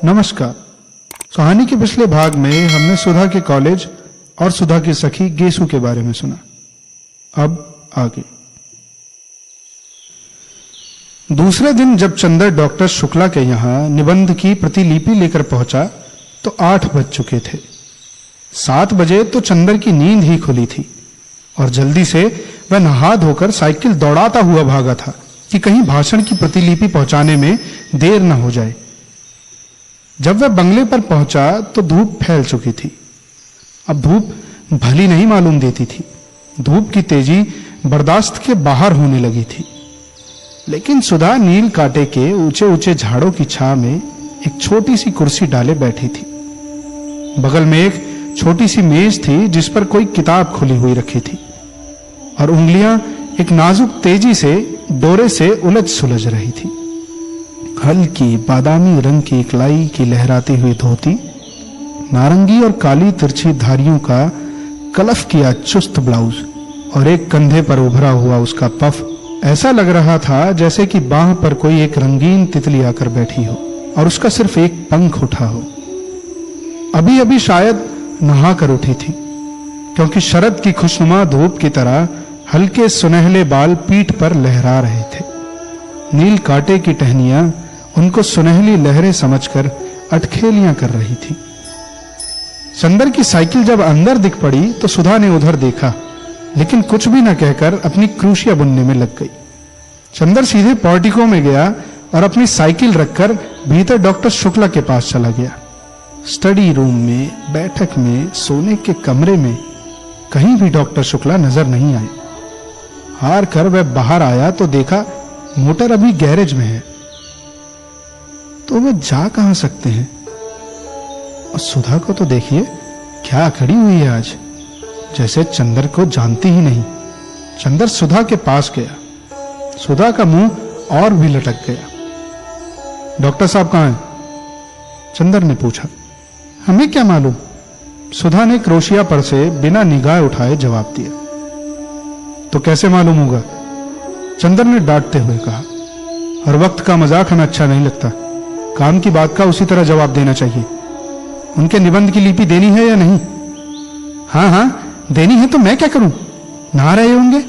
नमस्कार। कहानी के पिछले भाग में हमने सुधा के कॉलेज और सुधा की सखी गेसु के बारे में सुना। अब आगे। दूसरे दिन जब चंदर डॉक्टर शुक्ला के यहाँ निबंध की प्रतिलिपि लेकर पहुंचा तो 8 बज चुके थे। 7 बजे तो चंदर की नींद ही खुली थी और जल्दी से वह नहा धोकर साइकिल दौड़ाता हुआ भागा था कि कहीं भाषण की प्रतिलिपि पहुंचाने में देर न हो जाए। जब वह बंगले पर पहुंचा तो धूप फैल चुकी थी। अब धूप भली नहीं मालूम देती थी। धूप की तेजी बर्दाश्त के बाहर होने लगी थी। लेकिन सुधा नील कांटे के ऊंचे ऊंचे झाड़ों की छां में एक छोटी सी कुर्सी डाले बैठी थी। बगल में एक छोटी सी मेज थी जिस पर कोई किताब खुली हुई रखी थी और उंगलियां एक नाजुक तेजी से डोरे से उलझ सुलझ रही थी। हल्की बादामी रंग की इकलाई की लहराती हुई धोती, नारंगी और काली तिरछी धारियों का कलफ किया चुस्त ब्लाउज और एक कंधे पर उभरा हुआ उसका पफ ऐसा लग रहा था जैसे कि बाह पर कोई एक रंगीन तितली आकर बैठी हो और उसका सिर्फ एक पंख उठा हो। अभी अभी शायद नहा कर उठी थी क्योंकि शरद की खुशनुमा धूप की तरह हल्के सुनहले बाल पीठ पर लहरा रहे थे। नील कांटे की टहनियां उनको सुनहली लहरें समझकर अटखेलियां कर रही थी। चंदर की साइकिल जब अंदर दिख पड़ी तो सुधा ने उधर देखा, लेकिन कुछ भी न कहकर अपनी क्रूशिया बुनने में लग गई। चंदर सीधे पोर्टिको में गया और अपनी साइकिल रखकर भीतर डॉक्टर शुक्ला के पास चला गया। स्टडी रूम में, बैठक में, सोने के कमरे में कहीं भी डॉक्टर शुक्ला नजर नहीं आए। हार कर वह बाहर आया तो देखा मोटर अभी गैरेज में है। तो वह जा कहां सकते हैं? और सुधा को तो देखिए क्या खड़ी हुई है आज, जैसे चंदर को जानती ही नहीं। चंदर सुधा के पास गया। सुधा का मुंह और भी लटक गया। डॉक्टर साहब कहां हैं? चंदर ने पूछा। हमें क्या मालूम? सुधा ने क्रोशिया पर से बिना निगाह उठाए जवाब दिया। तो कैसे मालूम होगा? चंदर ने डांटते हुए कहा। हर वक्त का मजाक हमें अच्छा नहीं लगता। काम की बात का उसी तरह जवाब देना चाहिए। उनके निबंध की लिपि देनी है या नहीं? हाँ देनी है। तो मैं क्या करूं? नहा रहे होंगे।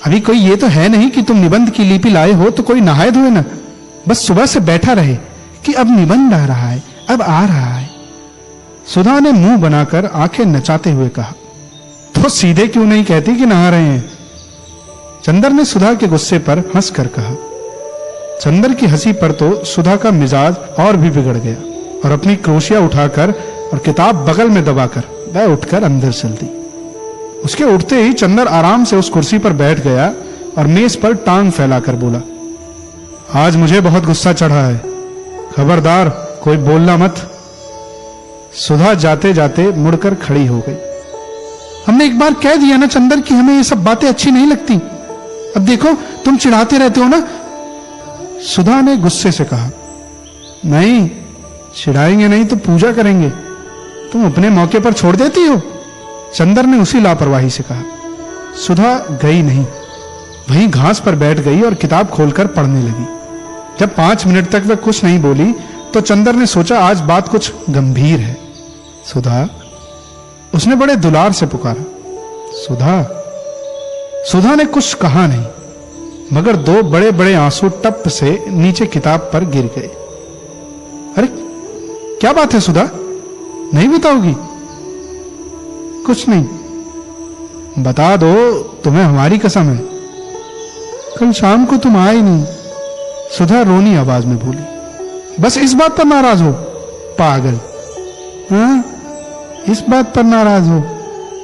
अभी कोई ये तो है नहीं कि तुम निबंध की लिपि लाए हो तो कोई नहाए धोए ना। बस सुबह से बैठा रहे कि अब निबंध आ रहा है, अब आ रहा है। सुधा ने मुंह बनाकर आंखें नचाते हुए कहा। तो सीधे क्यों नहीं कहती कि नहा रहे हैं? चंदर ने सुधा के गुस्से पर हंसकर कहा। चंदर की हंसी पर तो सुधा का मिजाज और भी बिगड़ गया और अपनी क्रोशिया उठाकर और किताब बगल में दबाकर वह उठकर अंदर चल दी। उसके उठते ही चंदर आराम से उस कुर्सी पर बैठ गया और मेज पर टांग फैलाकर बोला, आज मुझे बहुत गुस्सा चढ़ा है। खबरदार कोई बोलना मत। सुधा जाते जाते मुड़कर खड़ी हो गई। हमने एक बार कह दिया ना चंदर कि हमें ये सब बातें अच्छी नहीं लगती। अब देखो तुम चिढ़ाते रहते हो ना। सुधा ने गुस्से से कहा। नहीं, चिढ़ाएंगे नहीं तो पूजा करेंगे। तुम अपने मौके पर छोड़ देती हो। चंदर ने उसी लापरवाही से कहा। सुधा गई नहीं, वहीं घास पर बैठ गई और किताब खोलकर पढ़ने लगी। जब 5 मिनट तक वह कुछ नहीं बोली तो चंदर ने सोचा आज बात कुछ गंभीर है। सुधा, उसने बड़े दुलार से पुकारा। सुधा। सुधा ने कुछ कहा नहीं, मगर 2 बड़े बड़े आंसू टप से नीचे किताब पर गिर गए। अरे क्या बात है सुधा, नहीं बताओगी? कुछ नहीं। बता दो, तुम्हें हमारी कसम है। कल शाम को तुम आए नहीं। सुधा रोनी आवाज में बोली। बस इस बात पर नाराज हो? पागल। हाँ, इस बात पर नाराज हो?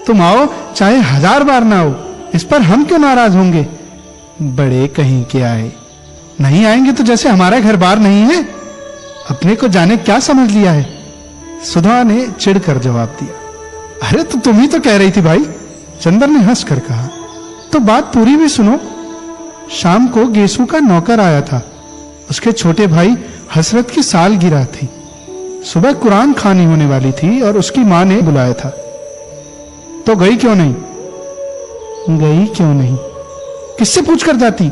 तुम आओ चाहे 1000 बार ना आओ, इस पर हम क्यों नाराज होंगे? बड़े कहीं के आए। नहीं आएंगे तो जैसे हमारा घर बार नहीं है। अपने को जाने क्या समझ लिया है? सुधा ने चिढ़कर जवाब दिया। अरे तो तुम ही तो कह रही थी भाई। चंदर ने हंसकर कहा। तो बात पूरी भी सुनो। शाम को गेसु का नौकर आया था। उसके छोटे भाई हसरत की सालगिरह थी। सुबह कुरान खानी होने वाली थी और उसकी मां ने बुलाया था। तो गई क्यों नहीं? गई क्यों नहीं? किससे पूछ कर जाती?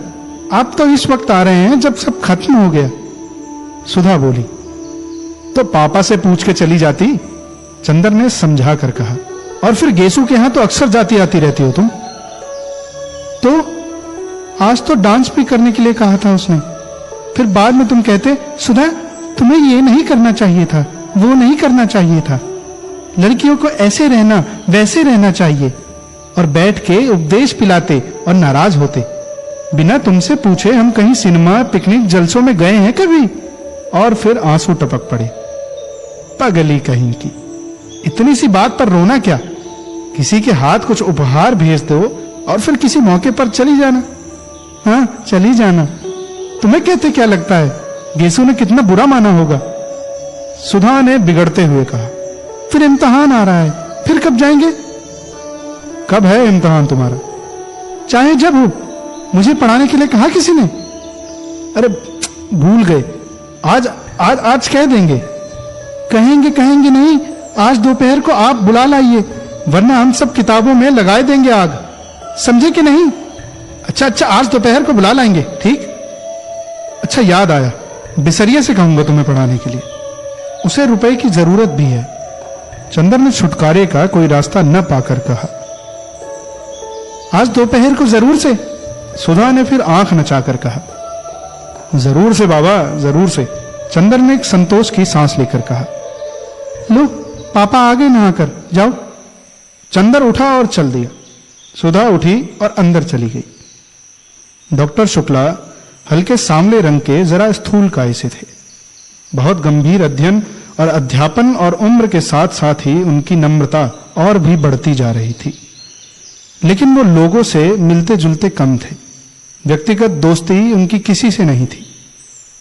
आप तो इस वक्त आ रहे हैं जब सब खत्म हो गया। सुधा बोली। तो पापा से पूछ के चली जाती, चंदर ने समझा कर कहा। और फिर गेसू के यहां तो अक्सर जाती आती रहती हो तुम। तो आज तो डांस भी करने के लिए कहा था उसने, फिर बाद में तुम कहते सुधा तुम्हें ये नहीं करना चाहिए था, वो नहीं करना चाहिए था, लड़कियों को ऐसे रहना वैसे रहना चाहिए, और बैठ के उपदेश पिलाते और नाराज होते। बिना तुमसे पूछे हम कहीं सिनेमा पिकनिक जलसों में गए हैं कभी? और फिर आंसू टपक पड़े। पगली कहीं की, इतनी सी बात पर रोना क्या? किसी के हाथ कुछ उपहार भेज दो और फिर किसी मौके पर चली जाना। हाँ चली जाना। तुम्हें कहते क्या लगता है गेसू ने कितना बुरा माना होगा? सुधा ने बिगड़ते हुए कहा। फिर इम्तिहान आ रहा है, फिर कब जाएंगे? कब है इम्तिहान तुम्हारा? चाहे जब हो। मुझे पढ़ाने के लिए कहा किसी ने? अरे भूल गए। आज आज आज कह देंगे। कहेंगे नहीं, आज दोपहर को आप बुला लाइए, वरना हम सब किताबों में लगाए देंगे आग। समझे कि नहीं? अच्छा आज दोपहर को बुला लाएंगे, ठीक? अच्छा याद आया, बिसरिया से कहूंगा तुम्हें पढ़ाने के लिए, उसे रुपए की जरूरत भी है। चंदर ने छुटकारे का कोई रास्ता न पाकर कहा। आज दोपहर को जरूर से? सुधा ने फिर आंख नचाकर कहा। जरूर से बाबा, जरूर से। चंदर ने एक संतोष की सांस लेकर कहा। लो पापा आ गए नहाकर, जाओ। चंदर उठा और चल दिया। सुधा उठी और अंदर चली गई। डॉक्टर शुक्ला हल्के सांवले रंग के जरा स्थूल काय से थे। बहुत गंभीर अध्ययन और अध्यापन और उम्र के साथ साथ ही उनकी नम्रता और भी बढ़ती जा रही थी। लेकिन वो लोगों से मिलते जुलते कम थे। व्यक्तिगत दोस्ती उनकी किसी से नहीं थी।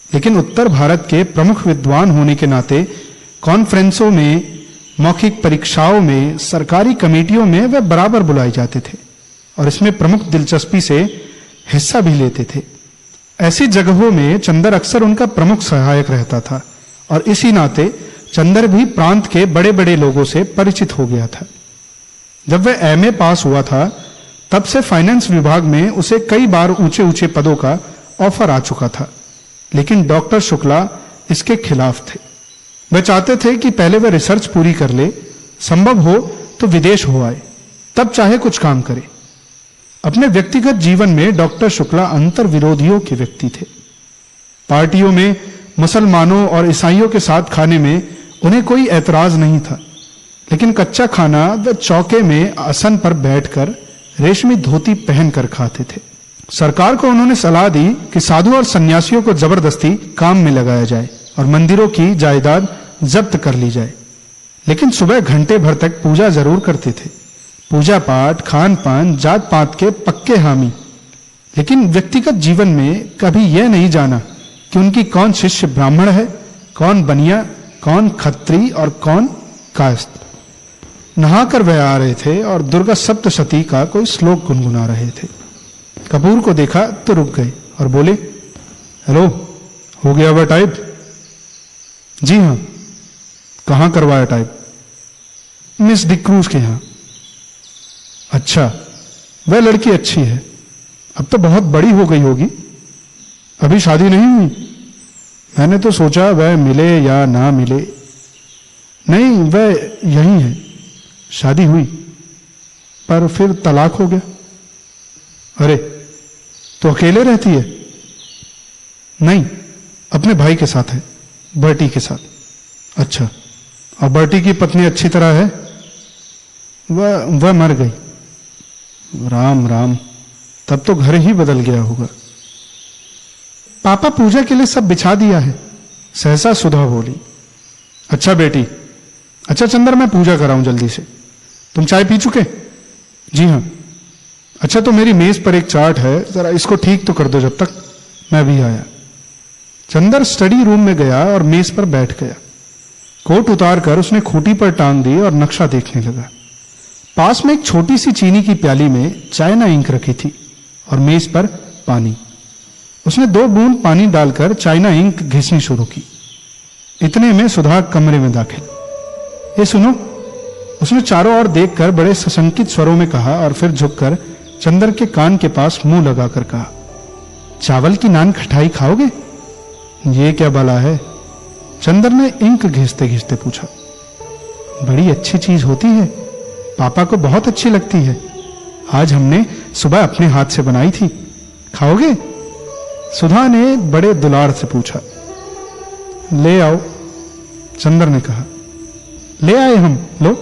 लेकिन उत्तर भारत के प्रमुख विद्वान होने के नाते कॉन्फ्रेंसों में, मौखिक परीक्षाओं में, सरकारी कमेटियों में वे बराबर बुलाए जाते थे और इसमें प्रमुख दिलचस्पी से हिस्सा भी लेते थे। ऐसी जगहों में चंदर अक्सर उनका प्रमुख सहायक रहता था और इसी नाते चंदर भी प्रांत के बड़े बड़े लोगों से परिचित हो गया था। जब वह एमए पास हुआ था तब से फाइनेंस विभाग में उसे कई बार ऊंचे ऊंचे पदों का ऑफर आ चुका था, लेकिन डॉक्टर शुक्ला इसके खिलाफ थे। वह चाहते थे कि पहले वह रिसर्च पूरी कर ले, संभव हो तो विदेश हो आए, तब चाहे कुछ काम करे। अपने व्यक्तिगत जीवन में डॉक्टर शुक्ला अंतर विरोधियों के व्यक्ति थे। पार्टियों में मुसलमानों और ईसाइयों के साथ खाने में उन्हें कोई ऐतराज नहीं था, लेकिन कच्चा खाना वे चौके में आसन पर बैठकर रेशमी धोती पहनकर खाते थे। सरकार को उन्होंने सलाह दी कि साधु और सन्यासियों को जबरदस्ती काम में लगाया जाए और मंदिरों की जायदाद जब्त कर ली जाए, लेकिन सुबह घंटे भर तक पूजा जरूर करते थे। पूजा पाठ, खान पान, जात पात के पक्के हामी। लेकिन व्यक्तिगत जीवन में कभी यह नहीं जाना कि उनकी कौन शिष्य ब्राह्मण है, कौन बनिया, कौन खत्री और कौन कायस्थ। नहाकर वह आ रहे थे और दुर्गा सप्तशती का कोई श्लोक गुनगुना रहे थे। कपूर को देखा तो रुक गए और बोले, हेलो, हो गया वह टाइप? जी हाँ। कहां करवाया टाइप? मिस डिक्रूज के यहां। अच्छा, वह लड़की अच्छी है, अब तो बहुत बड़ी हो गई होगी, अभी शादी नहीं हुई? मैंने तो सोचा वह मिले या ना मिले। नहीं, वह यही है, शादी हुई पर फिर तलाक हो गया। अरे, तो अकेले रहती है? नहीं, अपने भाई के साथ है, बर्टी के साथ। अच्छा, और बर्टी की पत्नी अच्छी तरह है? वह मर गई। राम राम, तब तो घर ही बदल गया होगा। पापा पूजा के लिए सब बिछा दिया है, सहसा सुधा बोली। अच्छा बेटी, अच्छा चंदर, मैं पूजा कराऊं जल्दी से। तुम चाय पी चुके? जी हाँ। अच्छा, तो मेरी मेज पर एक चार्ट है, जरा इसको ठीक तो कर दो जब तक मैं भी आया। चंदर स्टडी रूम में गया और मेज पर बैठ गया। कोट उतारकर उसने खूंटी पर टांग दी और नक्शा देखने लगा। पास में एक छोटी सी चीनी की प्याली में चाइना इंक रखी थी और मेज पर पानी। उसने 2 बूंद पानी डालकर चाइना इंक घिसनी शुरू की। इतने में सुधा कमरे में दाखिल। ये सुनो, उसने चारों ओर देखकर बड़े सशंकित स्वरों में कहा और फिर झुककर चंदर के कान के पास मुंह लगाकर कहा, चावल की नान खटाई खाओगे? ये क्या भला है? चंदर ने इंक घिसते घिसते पूछा, बड़ी अच्छी चीज होती है, पापा को बहुत अच्छी लगती है। आज हमने सुबह अपने हाथ से बनाई थी, खाओगे? सुधा ने बड़े दुलार से पूछा। ले आओ, चंदर ने कहा। ले आए हम, लो।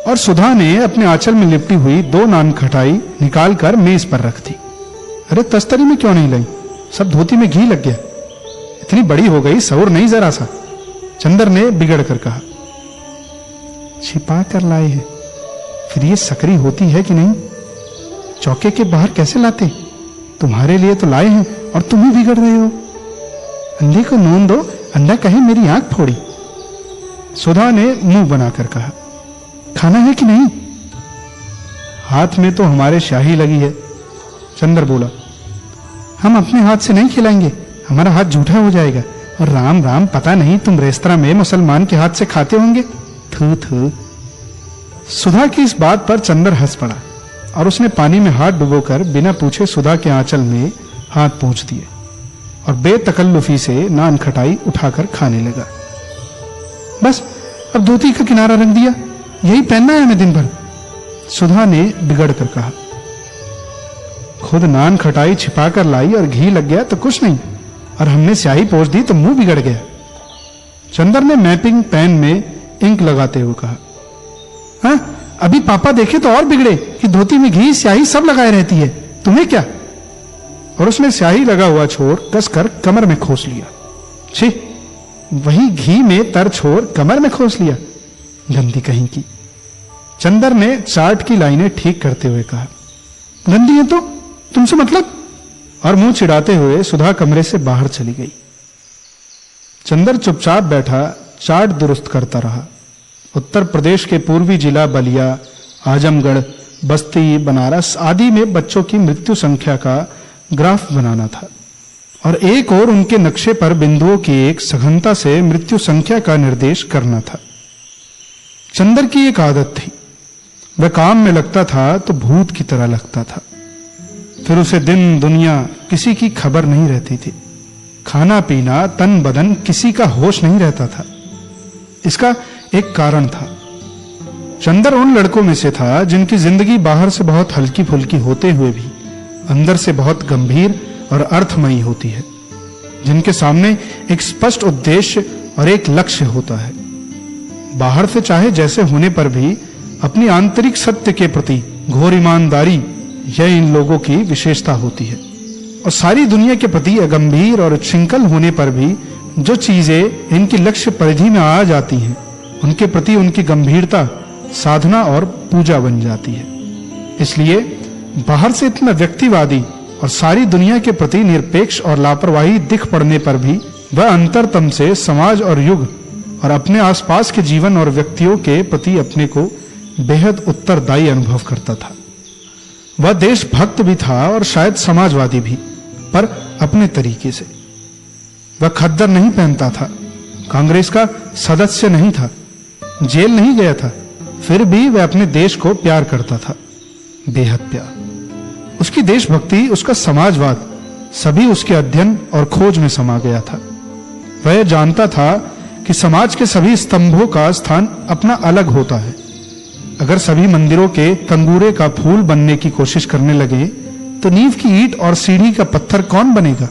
और सुधा ने अपने आंचल में लिपटी हुई 2 नान खटाई निकालकर मेज पर रख दी। अरे तस्तरी में क्यों नहीं लाई? सब धोती में घी लग गया। इतनी बड़ी हो गई, सौर नहीं जरा सा, चंदर ने बिगड़ कर कहा। छिपा कर लाए हैं, फिर ये सकरी होती है कि नहीं? चौके के बाहर कैसे लाते? तुम्हारे लिए तो लाए हैं और तुम ही बिगड़ रहे हो। अंधे को नून दो, अंधा कहे मेरी आंख फोड़ी। सुधा ने मुंह बनाकर कहा। खाना है कि नहीं? हाथ में तो हमारे शाही लगी है, चंदर बोला। हम अपने हाथ से नहीं खिलाएंगे, हमारा हाथ झूठा हो जाएगा। और राम राम, पता नहीं तुम रेस्तरां में मुसलमान के हाथ से खाते होंगे। थू थू। सुधा की इस बात पर चंदर हंस पड़ा और उसने पानी में हाथ डुबोकर बिना पूछे सुधा के आंचल में हाथ पोंछ दिए और बेतकल्लुफी से नान खटाई उठाकर खाने लगा। बस अब धोती का किनारा रंग दिया, यही पहनना है हमें दिन भर, सुधा ने बिगड़ कर कहा। खुद नान खटाई छिपा कर लाई और घी लग गया तो कुछ नहीं, और हमने स्याही पोंछ दी तो मुंह बिगड़ गया। चंदर ने मैपिंग पेन में इंक लगाते हुए कहा। हाँ, अभी पापा देखे तो और बिगड़े कि धोती में घी स्याही सब लगाए रहती है, तुम्हें क्या? और उसने स्याही लगा हुआ छोर कसकर कमर में खोस लिया। छी, वही घी में तर छोर कमर में खोस लिया, गंदी कहीं की। चंदर ने चार्ट की लाइनें ठीक करते हुए कहा। गंदी है तो तुमसे मतलब? और मुंह चिढ़ाते हुए सुधा कमरे से बाहर चली गई। चंदर चुपचाप बैठा चार्ट दुरुस्त करता रहा। उत्तर प्रदेश के पूर्वी जिला बलिया, आजमगढ़, बस्ती, बनारस आदि में बच्चों की मृत्यु संख्या का ग्राफ बनाना था और एक और उनके नक्शे पर बिंदुओं की एक सघनता से मृत्यु संख्या का निर्देश करना था। चंदर की एक आदत थी, वह काम में लगता था तो भूत की तरह लगता था। फिर उसे दिन दुनिया किसी की खबर नहीं रहती थी। खाना पीना तन बदन किसी का होश नहीं रहता था। इसका एक कारण था। चंदर उन लड़कों में से था जिनकी जिंदगी बाहर से बहुत हल्की फुल्की होते हुए भी अंदर से बहुत गंभीर और अर्थमयी होती है, जिनके सामने एक स्पष्ट उद्देश्य और एक लक्ष्य होता है। बाहर से चाहे जैसे होने पर भी अपनी आंतरिक सत्य के प्रति घोर ईमानदारी यह इन लोगों की विशेषता होती है। और सारी दुनिया के प्रति अगंभीर और उच्छृंखल होने पर भी जो चीजें इनकी लक्ष्य परिधि में आ जाती हैं, उनके प्रति उनकी गंभीरता साधना और पूजा बन जाती है। इसलिए बाहर से इतना व्यक्तिवादी और सारी दुनिया के प्रति निरपेक्ष और लापरवाही दिख पड़ने पर भी वह अंतरतम से समाज और युग और अपने आसपास के जीवन और व्यक्तियों के प्रति अपने को बेहद उत्तरदायी अनुभव करता था। वह देशभक्त भी था और शायद समाजवादी भी, पर अपने तरीके से। वह खद्दर नहीं पहनता था, कांग्रेस का सदस्य नहीं था, जेल नहीं गया था, फिर भी वह अपने देश को प्यार करता था, बेहद प्यार। उसकी देशभक्ति, उसका समाजवाद सभी उसके अध्ययन और खोज में समा गया था। वह जानता था कि समाज के सभी स्तंभों का स्थान अपना अलग होता है। अगर सभी मंदिरों के कंगूरे का फूल बनने की कोशिश करने लगे तो नींव की ईंट और सीढ़ी का पत्थर कौन बनेगा?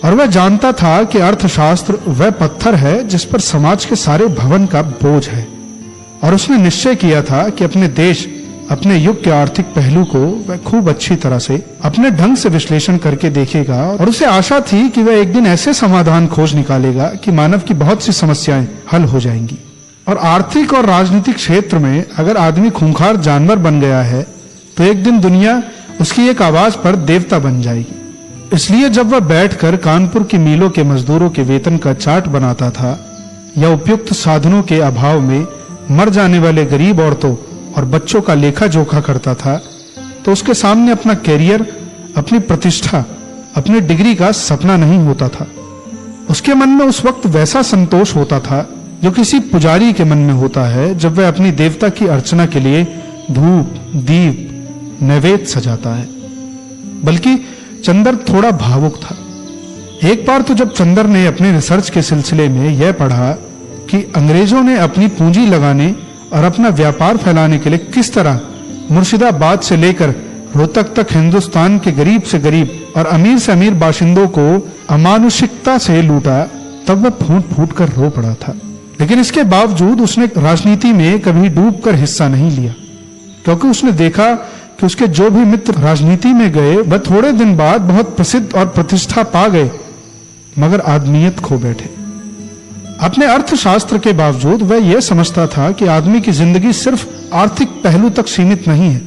और वह जानता था कि अर्थशास्त्र वह पत्थर है जिस पर समाज के सारे भवन का बोझ है। और उसने निश्चय किया था कि अपने देश, अपने युग के आर्थिक पहलू को वह खूब अच्छी तरह से अपने ढंग से विश्लेषण करके देखेगा। और उसे आशा थी कि वह एक दिन ऐसे समाधान खोज निकालेगा कि मानव की बहुत सी समस्याएं हल हो जाएंगी। और आर्थिक और राजनीतिक क्षेत्र में अगर आदमी खूंखार जानवर बन गया है तो एक दिन दुनिया उसकी एक आवाज पर देवता बन जाएगी। इसलिए जब वह बैठकर कानपुर की मीलों के मजदूरों के वेतन का चार्ट बनाता था या उपयुक्त साधनों के अभाव में मर जाने वाले गरीब औरतों और बच्चों का लेखा जोखा करता था, तो उसके सामने अपना कैरियर, अपनी प्रतिष्ठा, अपनी डिग्री का सपना नहीं होता था। उसके मन में उस वक्त वैसा संतोष होता था जो किसी पुजारी के मन में होता है जब वह अपनी देवता की अर्चना के लिए धूप, दीप, नैवेद्य सजाता है। बल्कि चंदर थोड़ा भावुक था। एक बार तो जब चंदर ने अपने रिसर्च के सिलसिले में यह पढ़ा कि अंग्रेजों ने अपनी पूंजी लगाने और अपना व्यापार फैलाने के लिए किस तरह मुर्शिदाबाद से लेकर रोहतक तक हिंदुस्तान के गरीब से गरीब और अमीर से अमीर बाशिंदों को अमानुषिकता से लूटा, तब वह फूट फूट कर रो पड़ा था। लेकिन इसके बावजूद उसने राजनीति में कभी डूबकर हिस्सा नहीं लिया, क्योंकि उसने देखा कि उसके जो भी मित्र राजनीति में गए वह थोड़े दिन बाद बहुत प्रसिद्ध और प्रतिष्ठा पा गए, मगर आदमियत खो बैठे। अपने अर्थशास्त्र के बावजूद वह यह समझता था कि आदमी की जिंदगी सिर्फ आर्थिक पहलू तक सीमित नहीं है,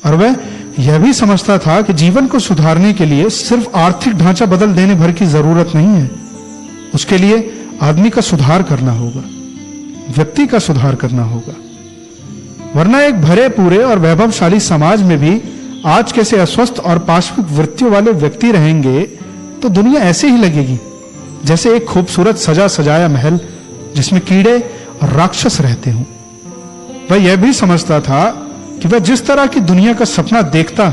और वह यह भी समझता था कि जीवन को सुधारने के लिए सिर्फ आर्थिक ढांचा बदल देने भर की जरूरत नहीं है। उसके लिए आदमी का सुधार करना होगा, व्यक्ति का सुधार करना होगा, वरना एक भरे पूरे और वैभवशाली समाज में भी आज कैसे अस्वस्थ और पाशविक वृत्तियों वाले व्यक्ति रहेंगे तो दुनिया ऐसे ही लगेगी जैसे एक खूबसूरत सजा सजाया महल जिसमें कीड़े और राक्षस रहते हों। वह यह भी समझता था कि वह जिस तरह की दुनिया का सपना देखता,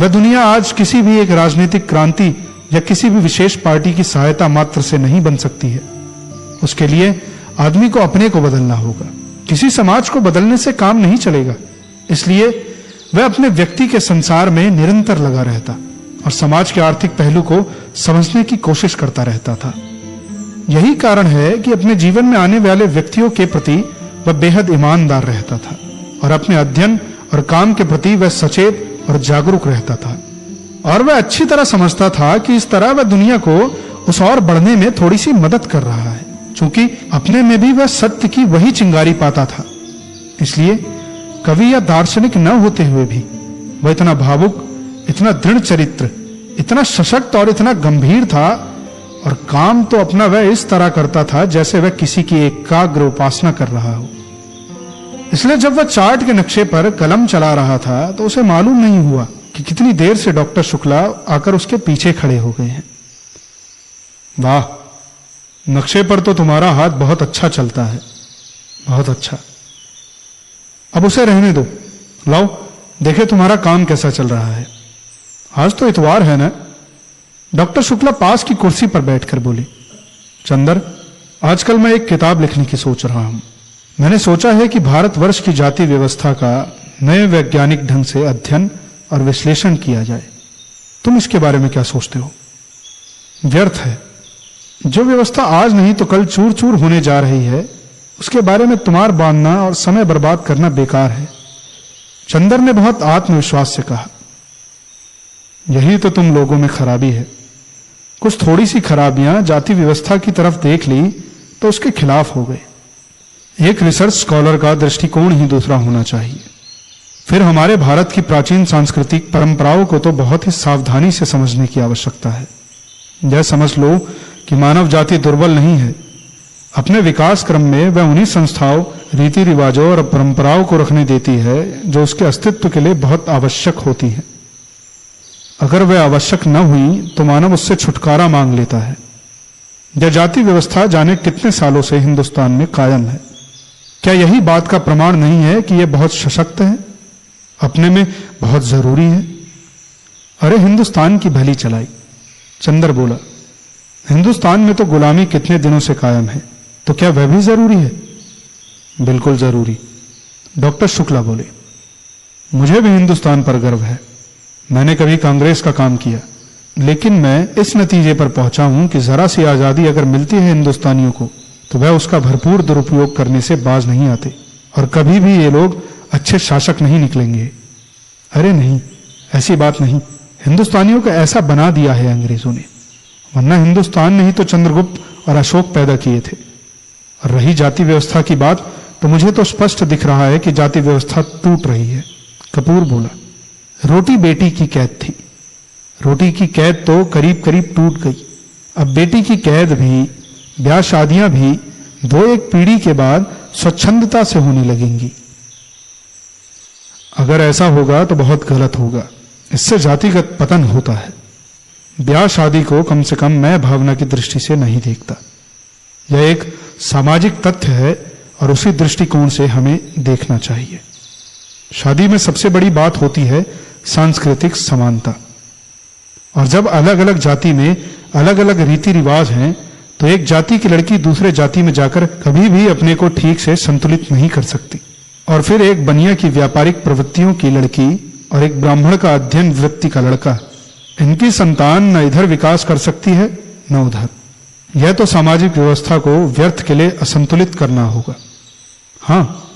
वह दुनिया आज किसी भी एक राजनीतिक क्रांति या किसी भी विशेष पार्टी की सहायता मात्र से नहीं बन सकती है। उसके लिए आदमी को अपने को बदलना होगा, किसी समाज को बदलने से काम नहीं चलेगा। इसलिए वह अपने व्यक्ति के संसार में निरंतर लगा रहता और समाज के आर्थिक पहलू को समझने की कोशिश करता रहता था। यही कारण है कि अपने जीवन में आने वाले व्यक्तियों के प्रति वह बेहद ईमानदार रहता था और अपने अध्ययन और काम के प्रति वह सचेत और जागरूक रहता था। और वह अच्छी तरह समझता था कि इस तरह वह दुनिया को उस और बढ़ने में थोड़ी सी मदद कर रहा है, क्योंकि अपने में भी वह सत्य की वही चिंगारी पाता था। इसलिए कवि या दार्शनिक न होते हुए भी वह इतना भावुक, इतना दृढ़ चरित्र, इतना सशक्त और इतना गंभीर था, और काम तो अपना वह इस तरह करता था जैसे वह किसी की एकाग्र उपासना कर रहा हो। इसलिए जब वह चार्ट के नक्शे पर कलम चला रहा था तो उसे मालूम नहीं हुआ कि कितनी देर से डॉक्टर शुक्ला आकर उसके पीछे खड़े हो गए हैं। वाह, नक्शे पर तो तुम्हारा हाथ बहुत अच्छा चलता है, बहुत अच्छा। अब उसे रहने दो, लाओ देखे तुम्हारा काम कैसा चल रहा है। आज तो इतवार है ना? डॉक्टर शुक्ला पास की कुर्सी पर बैठकर बोले, चंदर, आजकल मैं एक किताब लिखने की सोच रहा हूं। मैंने सोचा है कि भारतवर्ष की जाति व्यवस्था का नए वैज्ञानिक ढंग से अध्ययन और विश्लेषण किया जाए। तुम इसके बारे में क्या सोचते हो? व्यर्थ है। जो व्यवस्था आज नहीं तो कल चूर चूर होने जा रही है, उसके बारे में तुम्हार बांधना और समय बर्बाद करना बेकार है। चंदर ने बहुत आत्मविश्वास से कहा, यही तो तुम लोगों में खराबी है। कुछ थोड़ी सी खराबियां जाति व्यवस्था की तरफ देख ली तो उसके खिलाफ हो गए। एक रिसर्च स्कॉलर का दृष्टिकोण ही दूसरा होना चाहिए। फिर हमारे भारत की प्राचीन सांस्कृतिक परंपराओं को तो बहुत ही सावधानी से समझने की आवश्यकता है। यह समझ लो कि मानव जाति दुर्बल नहीं है। अपने विकास क्रम में वह उन्हीं संस्थाओं, रीति रिवाजों और परंपराओं को रखने देती है जो उसके अस्तित्व के लिए बहुत आवश्यक होती है। अगर वह आवश्यक न हुई तो मानव उससे छुटकारा मांग लेता है। यह जाति व्यवस्था जाने कितने सालों से हिंदुस्तान में कायम है। क्या यही बात का प्रमाण नहीं है कि यह बहुत सशक्त है, अपने में बहुत जरूरी है? अरे हिंदुस्तान की भली चलाई। चंदर बोला, हिंदुस्तान में तो गुलामी कितने दिनों से कायम है, तो क्या वह भी जरूरी है? बिल्कुल जरूरी। डॉक्टर शुक्ला बोले, मुझे भी हिंदुस्तान पर गर्व है। मैंने कभी कांग्रेस का काम किया, लेकिन मैं इस नतीजे पर पहुंचा हूं कि जरा सी आजादी अगर मिलती है हिंदुस्तानियों को तो वह उसका भरपूर दुरुपयोग करने से बाज नहीं आते, और कभी भी ये लोग अच्छे शासक नहीं निकलेंगे। अरे नहीं, ऐसी बात नहीं। हिंदुस्तानियों को ऐसा बना दिया है अंग्रेजों ने, वरना हिंदुस्तान ने ही तो चंद्रगुप्त और अशोक पैदा किए थे। और रही जाति व्यवस्था की बात, तो मुझे तो स्पष्ट दिख रहा है कि जाति व्यवस्था टूट रही है। कपूर बोला, रोटी बेटी की कैद थी, रोटी की कैद तो करीब करीब टूट गई। अब बेटी की कैद भी, ब्याह शादियां भी दो एक पीढ़ी के बाद स्वच्छंदता से होने लगेंगी। अगर ऐसा होगा तो बहुत गलत होगा। इससे जातिगत पतन होता है। ब्याह शादी को कम से कम मैं भावना की दृष्टि से नहीं देखता। यह एक सामाजिक तथ्य है और उसी दृष्टिकोण से हमें देखना चाहिए। शादी में सबसे बड़ी बात होती है सांस्कृतिक समानता। और जब अलग अलग जाति में अलग अलग रीति रिवाज हैं तो एक जाति की लड़की दूसरे जाति में जाकर कभी भी अपने को ठीक से संतुलित नहीं कर सकती। और फिर एक बनिया की व्यापारिक प्रवृत्तियों की लड़की और एक ब्राह्मण का अध्ययन वृत्ति का लड़का, इनकी संतान न इधर विकास कर सकती है न उधर। यह तो सामाजिक व्यवस्था को व्यर्थ के लिए असंतुलित करना होगा। हाँ,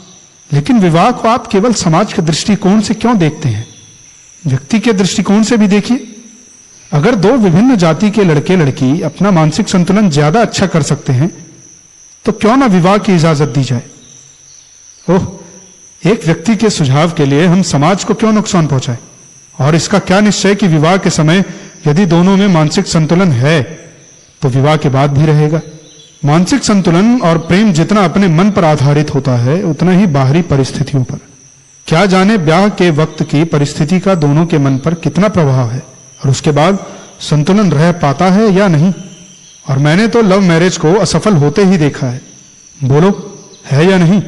लेकिन विवाह को आप केवल समाज के दृष्टिकोण से क्यों देखते हैं? व्यक्ति के दृष्टिकोण से भी देखिए। अगर दो विभिन्न जाति के लड़के लड़की अपना मानसिक संतुलन ज्यादा अच्छा कर सकते हैं तो क्यों ना विवाह की इजाजत दी जाए? ओह, एक व्यक्ति के सुझाव के लिए हम समाज को क्यों नुकसान पहुंचाएं? और इसका क्या निश्चय कि विवाह के समय यदि दोनों में मानसिक संतुलन है तो विवाह के बाद भी रहेगा। मानसिक संतुलन और प्रेम जितना अपने मन पर आधारित होता है उतना ही बाहरी परिस्थितियों पर। क्या जाने ब्याह के वक्त की परिस्थिति का दोनों के मन पर कितना प्रभाव है और उसके बाद संतुलन रह पाता है या नहीं। और मैंने तो लव मैरिज को असफल होते ही देखा है। बोलो, है या नहीं?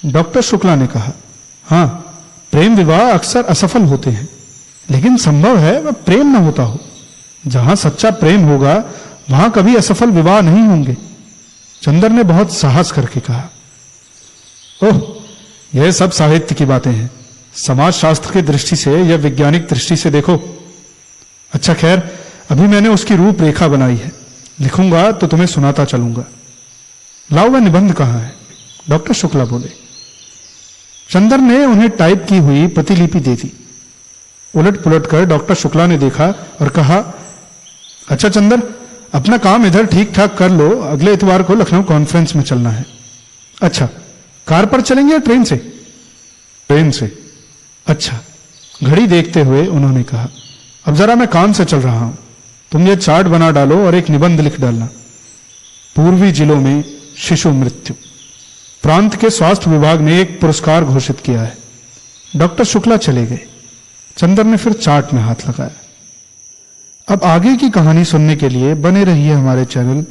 डॉक्टर शुक्ला ने कहा, हाँ, प्रेम विवाह अक्सर असफल होते हैं, लेकिन संभव है वह प्रेम न होता हो। जहां सच्चा प्रेम होगा वहां कभी असफल विवाह नहीं होंगे। चंदर ने बहुत साहस करके कहा, ओह, यह सब साहित्य की बातें हैं। समाज शास्त्र की दृष्टि से या वैज्ञानिक दृष्टि से देखो। अच्छा खैर, अभी मैंने उसकी रूपरेखा बनाई है, लिखूंगा तो तुम्हें सुनाता चलूंगा। लाओ, वह निबंध कहाँ है? डॉक्टर शुक्ला बोले। चंदर ने उन्हें टाइप की हुई प्रतिलिपि दे दी। उलट पुलट कर डॉक्टर शुक्ला ने देखा और कहा, अच्छा चंदर, अपना काम इधर ठीक ठाक कर लो, अगले इतवार को लखनऊ कॉन्फ्रेंस में चलना है। अच्छा, कार पर चलेंगे या ट्रेन से? ट्रेन से। अच्छा। घड़ी देखते हुए उन्होंने कहा, अब जरा मैं काम से चल रहा हूं, तुम ये चार्ट बना डालो और एक निबंध लिख डालना। पूर्वी जिलों में शिशु मृत्यु। प्रांत के स्वास्थ्य विभाग ने एक पुरस्कार घोषित किया है। डॉक्टर शुक्ला चले गए। चंदर ने फिर चार्ट में हाथ लगाया। अब आगे की कहानी सुनने के लिए बने रहिए हमारे चैनल